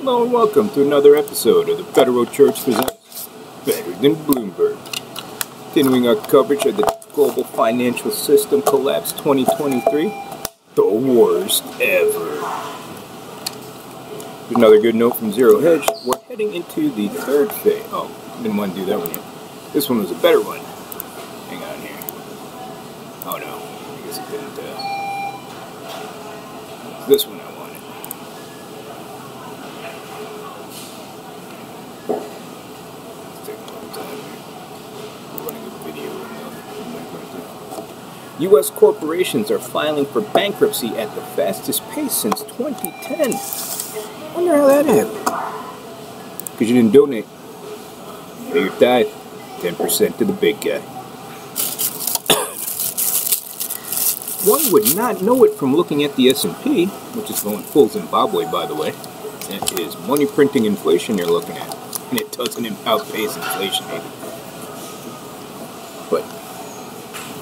Hello and welcome to another episode of the Federal Church Presents Better Than Bloomberg. Continuing our coverage of the global financial system collapse 2023, the worst ever. Here's another good note from Zero Hedge. We're heading into the third phase. Oh, didn't want to do that one yet. This one was a better one. Hang on here. Oh no, I guess it didn't. This one I wanted. U.S. corporations are filing for bankruptcy at the fastest pace since 2010. Wonder how that happened. Because you didn't donate. Pay your tithe. 10% to the big guy. One would not know it from looking at the S&P, which is going full Zimbabwe, by the way. That is money printing inflation you're looking at. And it doesn't outpace inflation either. But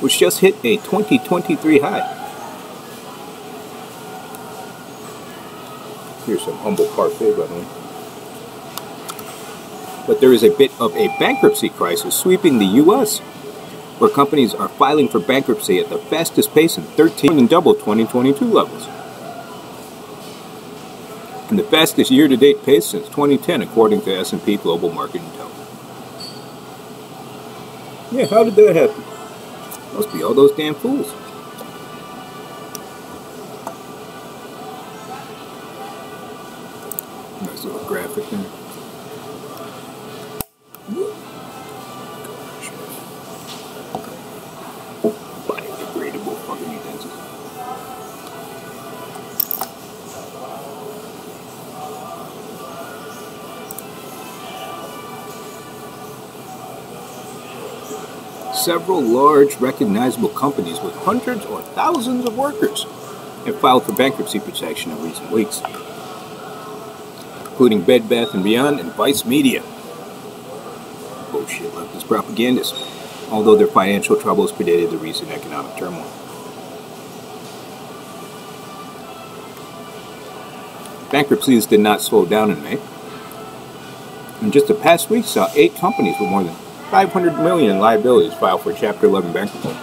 which just hit a 2023 high. Here's some humble parfait, by the way. But there is a bit of a bankruptcy crisis sweeping the U.S., where companies are filing for bankruptcy at the fastest pace in 13 and double 2022 levels. And the fastest year-to-date pace since 2010, according to S&P Global Market Intelligence. Yeah, how did that happen? Must be all those damn fools. Nice little graphic there. Biodegradable fucking utensils. Several large, recognizable companies with hundreds or thousands of workers have filed for bankruptcy protection in recent weeks, including Bed Bath & Beyond and Vice Media. Bullshit leftist propagandists, although their financial troubles predated the recent economic turmoil. Bankruptcies did not slow down in May. In just the past week saw 8 companies with more than $500 million in liabilities filed for Chapter 11 bankruptcy,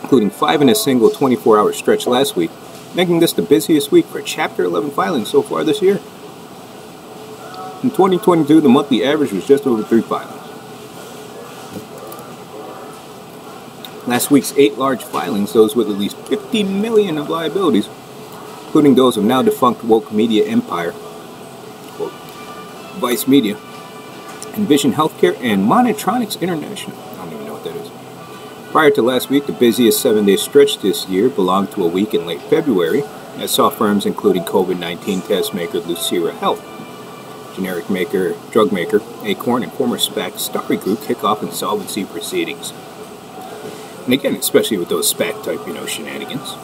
including 5 in a single 24-hour stretch last week, making this the busiest week for Chapter 11 filings so far this year. In 2022, the monthly average was just over 3 filings. Last week's 8 large filings, those with at least $50 million of liabilities, including those of now defunct woke media empire, quote, Vice Media, Envision Healthcare, and Monotronics International. I don't even know what that is. Prior to last week, the busiest 7-day stretch this year belonged to a week in late February that saw firms including COVID-19 test maker Lucira Health, generic maker, drug maker Acorn, and former SPAC Starry Group kick off insolvency proceedings. And again, especially with those SPAC type, shenanigans,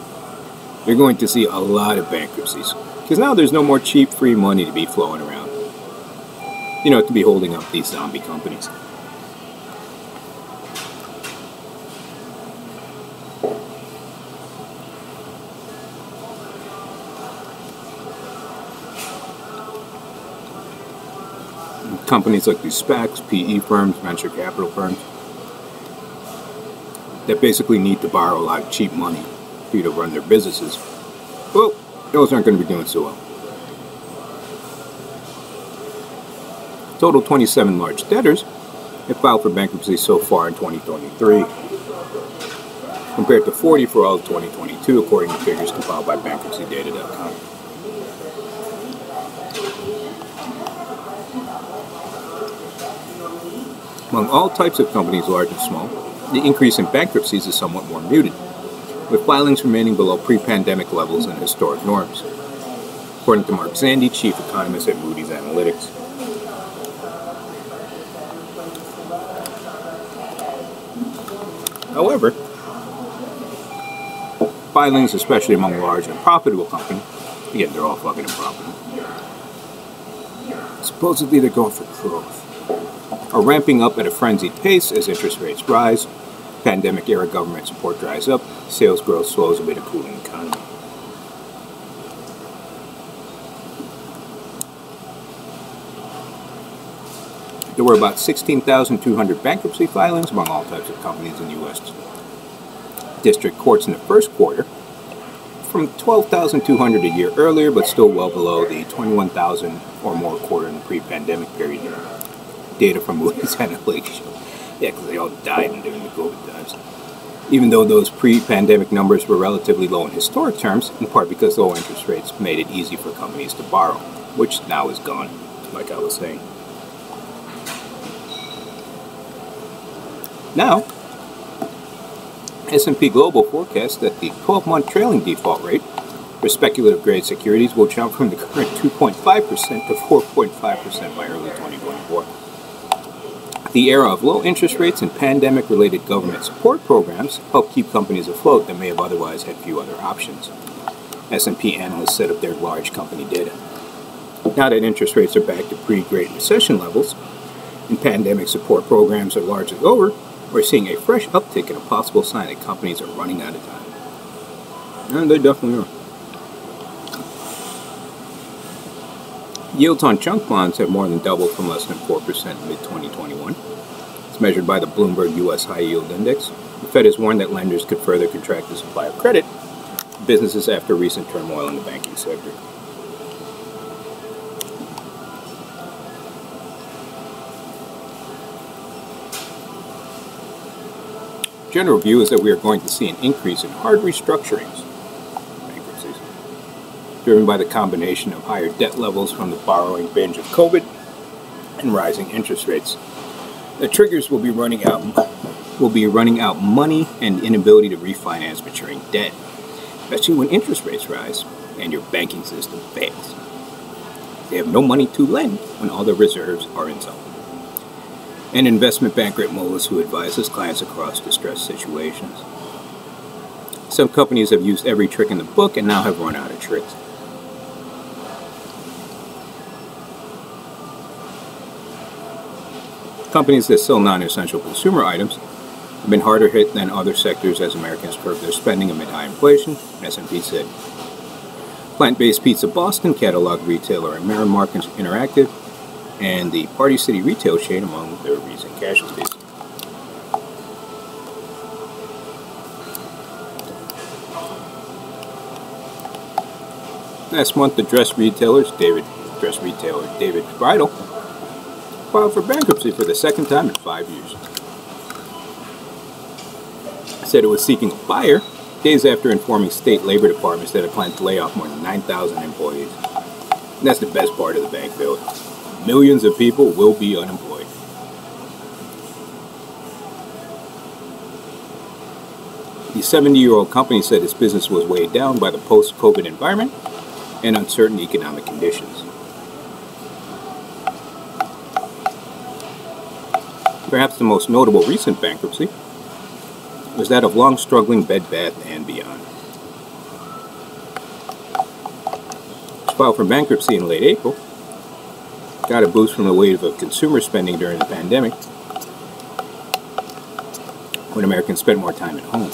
you're going to see a lot of bankruptcies. Because now there's no more cheap, free money to be flowing around. To be holding up these zombie companies. Companies like these SPACs, PE firms, venture capital firms, that basically need to borrow a lot of cheap money for you to run their businesses. Well, those aren't going to be doing so well. Total 27 large debtors have filed for bankruptcy so far in 2023, compared to 40 for all of 2022, according to figures compiled by BankruptcyData.com. Among all types of companies, large and small, the increase in bankruptcies is somewhat more muted, with filings remaining below pre-pandemic levels and historic norms, according to Mark Zandi, chief economist at Moody's Analytics. However, filings, especially among large and profitable companies, again, they're all fucking unprofitable, supposedly they're going for growth, are ramping up at a frenzied pace as interest rates rise, pandemic-era government support dries up, sales growth slows amid a cooling economy. There were about 16,200 bankruptcy filings among all types of companies in the U.S. district courts in the first quarter, from 12,200 a year earlier, but still well below the 21,000 or more quarter in the pre-pandemic period. Data from Moody's Analytics show. Yeah, because they all died during the COVID times. Even though those pre-pandemic numbers were relatively low in historic terms, in part because low interest rates made it easy for companies to borrow, which now is gone, like I was saying. Now, S&P Global forecasts that the 12-month trailing default rate for speculative grade securities will jump from the current 2.5% to 4.5% by early 2024. The era of low interest rates and pandemic-related government support programs help keep companies afloat that may have otherwise had few other options. S&P analysts set up their large company data. Now that interest rates are back to pre-Great Recession levels and pandemic support programs are largely over, we're seeing a fresh uptick and a possible sign that companies are running out of time. And they definitely are. Yields on junk bonds have more than doubled from less than 4% in mid-2021. It's measured by the Bloomberg U.S. High Yield Index. The Fed has warned that lenders could further contract the supply of credit to businesses after recent turmoil in the banking sector. General view is that we are going to see an increase in hard restructurings, bankruptcies, driven by the combination of higher debt levels from the borrowing binge of COVID and rising interest rates. The triggers will be running out money and inability to refinance maturing debt, especially when interest rates rise and your banking system fails. They have no money to lend when all their reserves are insolvent. An investment banker at Moelis who advises clients across distressed situations. Some companies have used every trick in the book and now have run out of tricks. Companies that sell non-essential consumer items have been harder hit than other sectors as Americans curb their spending amid high inflation, S&P said. Plant-based Pizza Boston, catalog retailer Amerimark Interactive, and the Party City retail chain among their recent casualties. Last month, the dress retailer David Bridal filed for bankruptcy for the second time in 5 years. It said it was seeking a buyer days after informing state labor departments that it planned to lay off more than 9,000 employees. And that's the best part of the bank bill. Millions of people will be unemployed. The 70-year-old company said its business was weighed down by the post-COVID environment and uncertain economic conditions. Perhaps the most notable recent bankruptcy was that of long-struggling Bed Bath & Beyond. It filed for bankruptcy in late April. Got a boost from the wave of consumer spending during the pandemic, when Americans spent more time at home.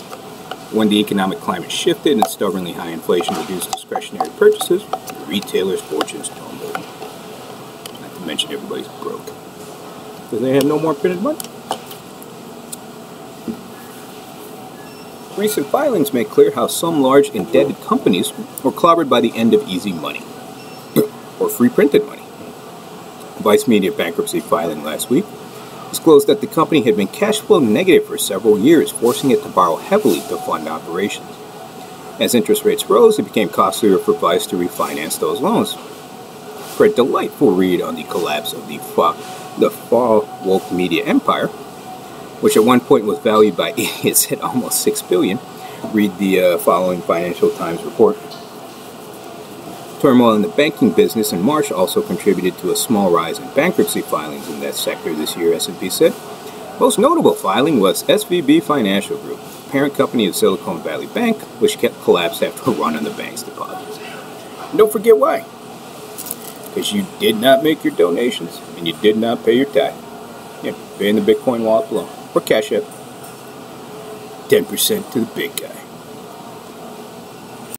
When the economic climate shifted and stubbornly high inflation reduced discretionary purchases, retailers' fortunes tumbled. Not to mention everybody's broke, because they have no more printed money. Recent filings make clear how some large indebted companies were clobbered by the end of easy money, or free printed money. Vice Media bankruptcy filing last week disclosed that the company had been cash flow negative for several years, forcing it to borrow heavily to fund operations. As interest rates rose, it became costlier for Vice to refinance those loans. For a delightful read on the collapse of the fall woke media empire, which at one point was valued by idiots at almost $6 billion, read the following Financial Times report. Turmoil in the banking business in March also contributed to a small rise in bankruptcy filings in that sector this year, S&P said. Most notable filing was SVB Financial Group, parent company of Silicon Valley Bank, which collapsed after a run on the bank's deposits. And don't forget why. Because you did not make your donations, and you did not pay your tithe. Yeah, pay in the Bitcoin wallet below, or Cashapp. 10% to the big guy.